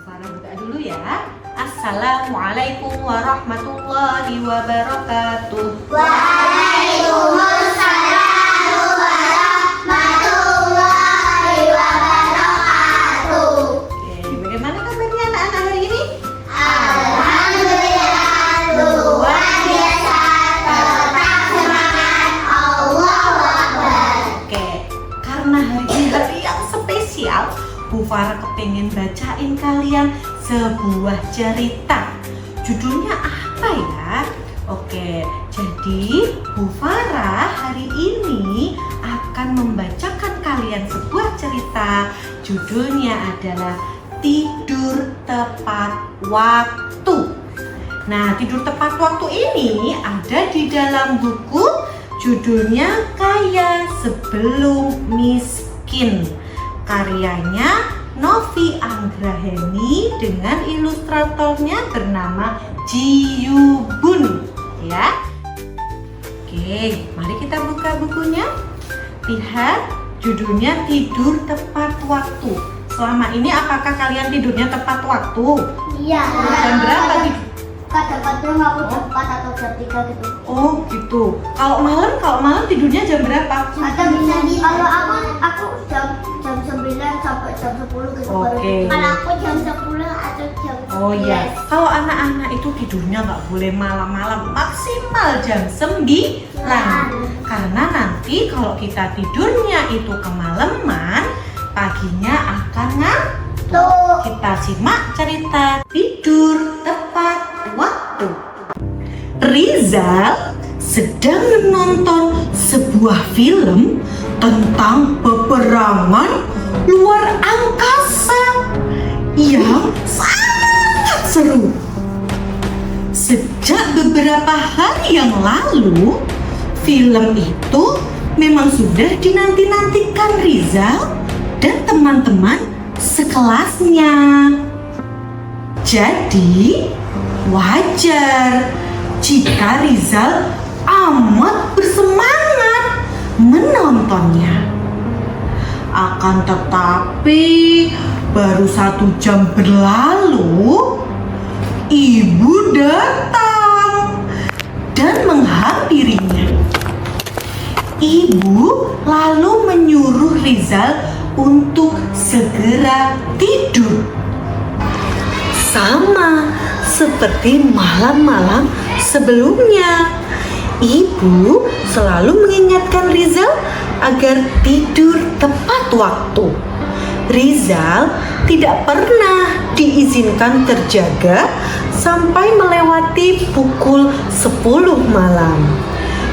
Farah buka dulu ya. Assalamualaikum warahmatullahi wabarakatuh. Waalaikumsalam warahmatullahi wabarakatuh. Oke, bagaimana kabarnya anak-anak hari ini? Alhamdulillah luar biasa, tetap semangat, Allahu Akbar. Oke, karena hari ini hari yang spesial, Bu Farah kepengen bacain kalian sebuah cerita. Judulnya apa ya? Oke, jadi Bu Farah hari ini akan membacakan kalian sebuah cerita. Judulnya adalah Tidur Tepat Waktu. Nah, tidur tepat waktu ini ada di dalam buku judulnya Kaya Sebelum Miskin. Karyanya Novi Anggraheni dengan ilustratornya bernama Ji Yubun ya. Oke, mari kita buka bukunya. Lihat judulnya Tidur Tepat Waktu. Selama ini apakah kalian tidurnya tepat waktu? Iya. Jam berapa tidur? Kadang-kadang aku jam 4 atau jam 3 gitu. Oh gitu. Kalau malam tidurnya jam berapa? Kadang bisa kalau aku jam 9 sampai jam 10 gitu. Oke. Kalau aku jam 10 atau jam 11. Oh iya. Kalau anak-anak itu tidurnya nggak boleh malam-malam, maksimal jam 9. Karena nanti kalau kita tidurnya itu kemalaman, paginya akan ngantuk. Kita simak cerita Tidur Tepat Waktu. Rizal sedang menonton sebuah film tentang peperangan luar angkasa yang sangat seru. Sejak beberapa hari yang lalu, film itu memang sudah dinanti-nantikan Rizal dan teman-teman sekelasnya. Jadi, wajar jika Rizal amat bersemangat menontonnya. Akan tetapi, baru 1 jam berlalu, ibu datang dan menghampirinya. Ibu lalu menyuruh Rizal untuk segera tidur. Sama seperti malam-malam sebelumnya, ibu selalu mengingatkan Rizal agar tidur tepat waktu. Rizal tidak pernah diizinkan terjaga sampai melewati pukul 10 malam.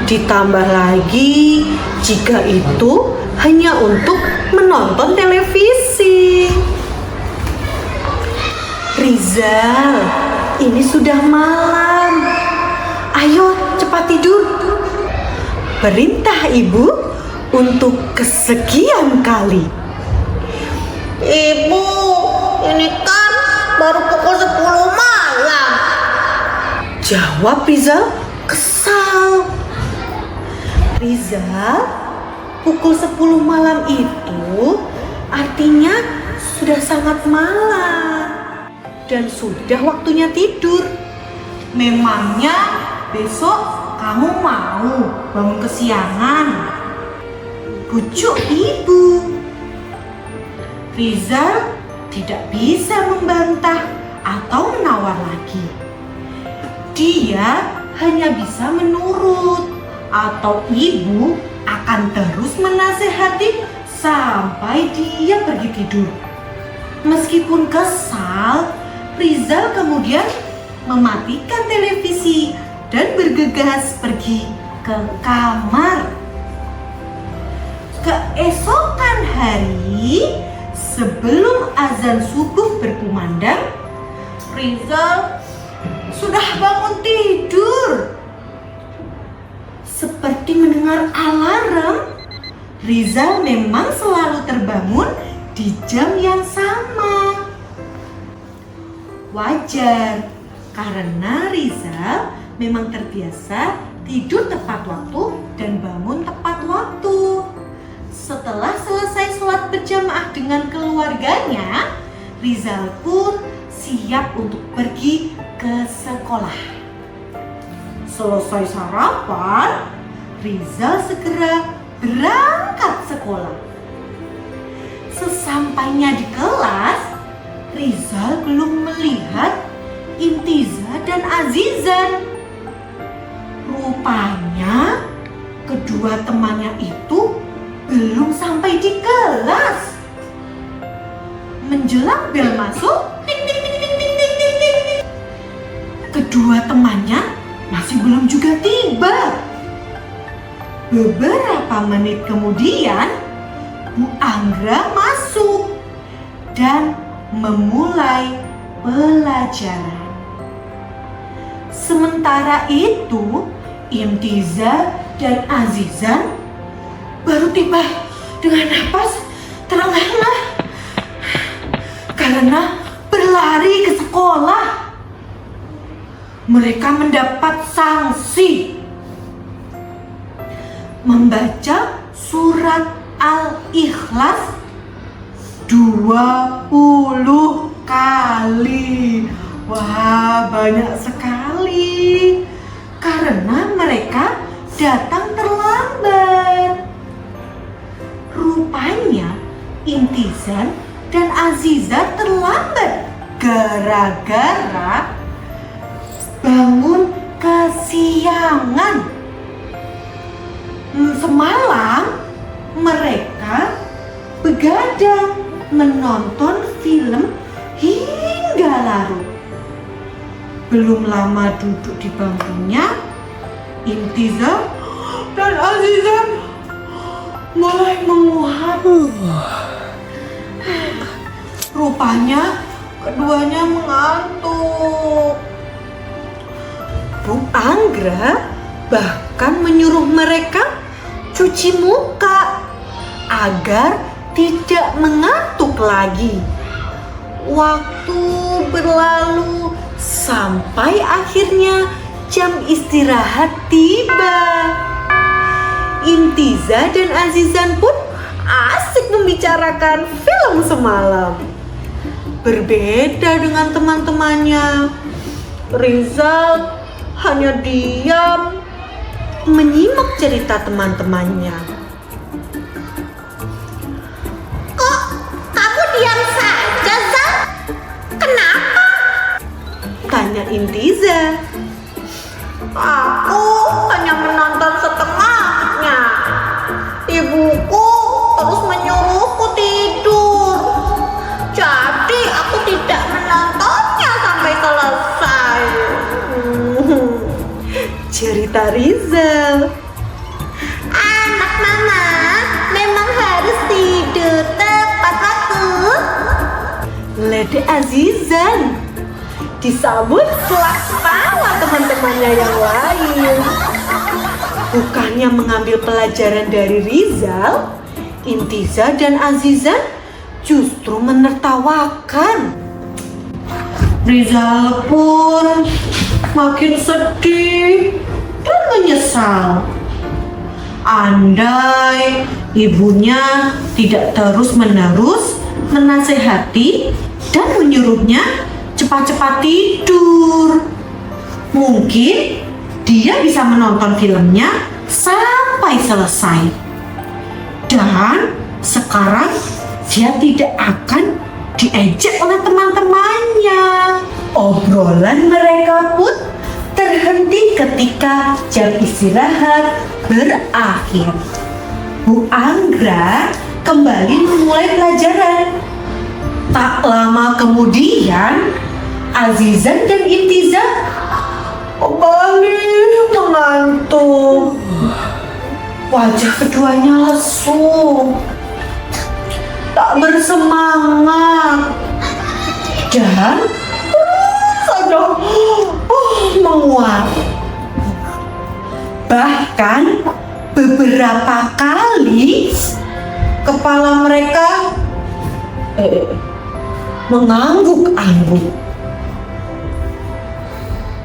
Ditambah lagi jika itu hanya untuk menonton televisi. Rizal, ini sudah malam. Ayo cepat tidur. Perintah ibu untuk kesekian kali. Ibu, ini kan baru pukul 10 malam. Jawab Rizal kesal. Rizal, pukul 10 malam itu artinya sudah sangat malam dan sudah waktunya tidur. Memangnya besok kamu mau bangun kesiangan? Bujuk ibu. Rizal tidak bisa membantah atau menawar lagi. Dia hanya bisa menurut, atau ibu akan terus menasehati sampai dia pergi tidur. Meskipun kesal, Rizal kemudian mematikan televisi dan bergegas pergi ke kamar. Keesokan hari, sebelum azan subuh berkumandang, Rizal sudah bangun tidur. Seperti mendengar alarm, Rizal memang selalu terbangun di jam yang sama. Wajar, karena Rizal memang terbiasa tidur tepat waktu dan bangun tepat waktu. Setelah selesai sholat berjamaah dengan keluarganya, Rizal pun siap untuk pergi ke sekolah. Selesai sarapan, Rizal segera berangkat sekolah. Sesampainya di kelas, Rizal belum melihat Intiza dan Azizan. Rupanya kedua temannya itu belum sampai di kelas. Menjelang bel masuk, ting, ting, ting, ting, ting, ting, ting, ting. Kedua temannya masih belum juga tiba. Beberapa menit kemudian, Bu Anggra masuk dan memulai pelajaran. Sementara itu, Intiza dan Azizan baru tiba dengan napas terengah-engah karena berlari ke sekolah. Mereka mendapat sanksi membaca surat Al-Ikhlas 20 kali. Wah, banyak sekali. Karena mereka datang terlambat. Rupanya Intizan dan Aziza terlambat gara-gara bangun kesiangan. Semalam mereka begadang menonton film hingga larut. Belum lama duduk di bangkunya, Intiza dan Azizan mulai menguap. Rupanya keduanya mengantuk. Bu Anggra bahkan menyuruh mereka cuci muka agar tidak mengantuk lagi. Waktu berlalu sampai akhirnya jam istirahat tiba. Intiza dan Azizan pun asik membicarakan film semalam. Berbeda dengan teman-temannya, Rizal hanya diam menyimak cerita teman-temannya. Kok kamu diam saja, Zal? Kenapa? Tanya Intiza. Aku hanya menonton setengahnya. Ibuku terus menyuruhku tidur. Jadi aku tidak menontonnya sampai selesai. Cerita Rizal. Anak mama memang harus tidur tepat waktu. Lede Azizan disambut kelak tawa teman-temannya yang lain. Bukannya mengambil pelajaran dari Rizal, Intiza dan Azizan justru menertawakan. Rizal pun makin sedih dan menyesal. Andai ibunya tidak terus-menerus menasehati dan menyuruhnya cepat-cepat tidur, mungkin dia bisa menonton filmnya sampai selesai. Dan sekarang dia tidak akan diejek oleh teman-temannya. Obrolan mereka pun terhenti ketika jam istirahat berakhir. Bu Anggra kembali memulai pelajaran. Tak lama kemudian, Azizan dan Intiza kembali mengantuk. Wajah keduanya lesu, tak bersemangat, dan saja menguap. Bahkan beberapa kali kepala mereka mengangguk-angguk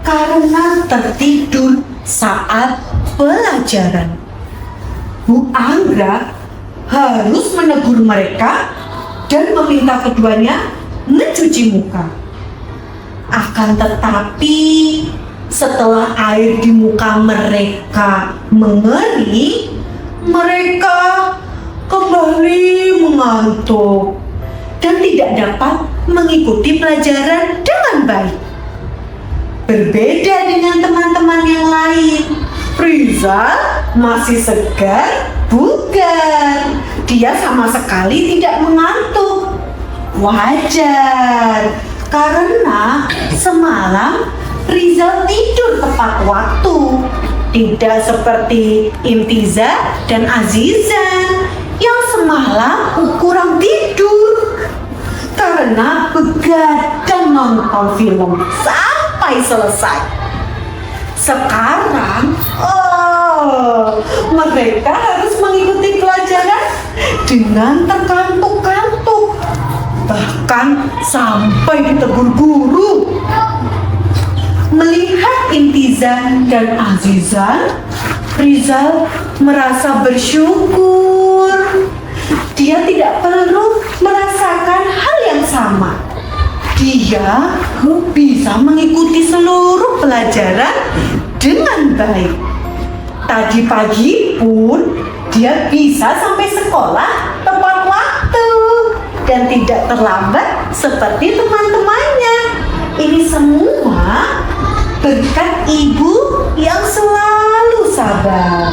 karena tertidur saat pelajaran. Bu Anggra harus menegur mereka dan meminta keduanya mencuci muka. Akan tetapi setelah air di muka mereka mengering, mereka kembali mengantuk dan tidak dapat mengikuti pelajaran dengan baik. Berbeda dengan teman-teman yang lain, Rizal masih segar, bugar. Dia sama sekali tidak mengantuk. Wajar, karena semalam Rizal tidur tepat waktu. Tidak seperti Imtiza dan Azizan yang semalam kurang tidur karena begadang nonton film sampai selesai. Sekarang, mereka harus mengikuti pelajaran dengan terkantuk-kantuk, bahkan sampai ditegur guru. Melihat Imtizan dan Azizan, Rizal merasa bersyukur. Dia tidak perlu merasakan hal yang sama. Dia bisa mengikuti seluruh pelajaran dengan baik. Tadi pagi pun dia bisa sampai sekolah tepat waktu dan tidak terlambat seperti teman-temannya. Ini semua berkat ibu yang selalu sabar,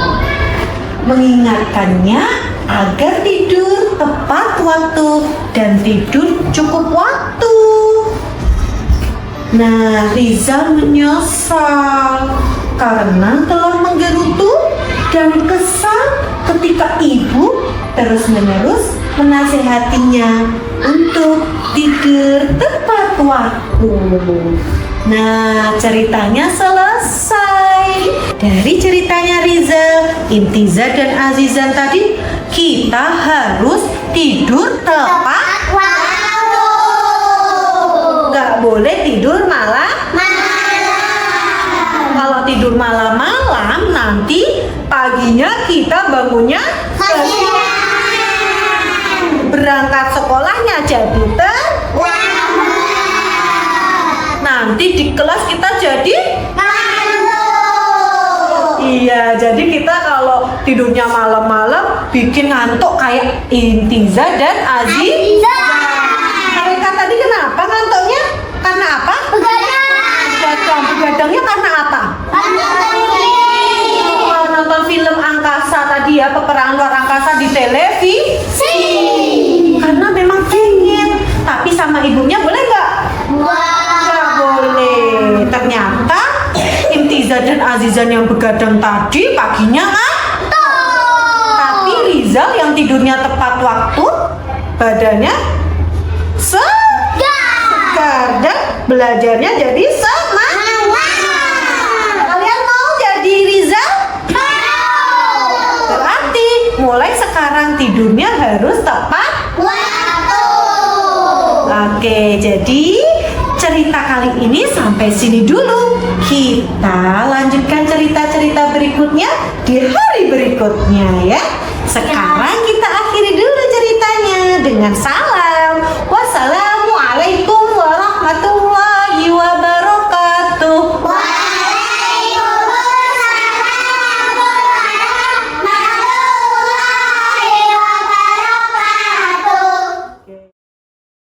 mengingatkannya agar tidur tepat waktu dan tidur cukup waktu. Nah, Rizal menyesal karena telah menggerutu dan kesal ketika ibu terus-menerus menasehatinya untuk tidur tepat waktu. Nah, ceritanya selesai. Dari ceritanya Rizal, Imtiza dan Azizan tadi, kita harus tidur tepat waktu. Gak boleh tidur malam. Kalau tidur malam-malam, nanti paginya kita bangunnya berangkat sekolahnya jadi terlambat. Nanti di kelas kita jadi iya, jadi kita kalau tidurnya malam-malam bikin ngantuk kayak Imtiza dan Azizan. Mereka tadi kenapa ngantuknya? Karena apa? Begadangnya karena apa? Nonton film angkasa tadi ya, peperangan luar angkasa di televisi. Karena memang pengen, tapi sama ibunya boleh nggak? Nggak boleh. Ternyata Imtiza dan Azizan yang begadang tadi paginya ngantuk. Tapi Rizal yang tidurnya tepat waktu, badannya segar dan belajarnya jadi semangat. Kalian mau jadi Rizal? Berarti mulai sekarang tidurnya harus tepat waktu. Oke, jadi cerita kali ini sampai sini dulu. Kita lanjutkan cerita-cerita berikutnya di hari berikutnya ya. Sekarang kita akhiri dulu ceritanya dengan salam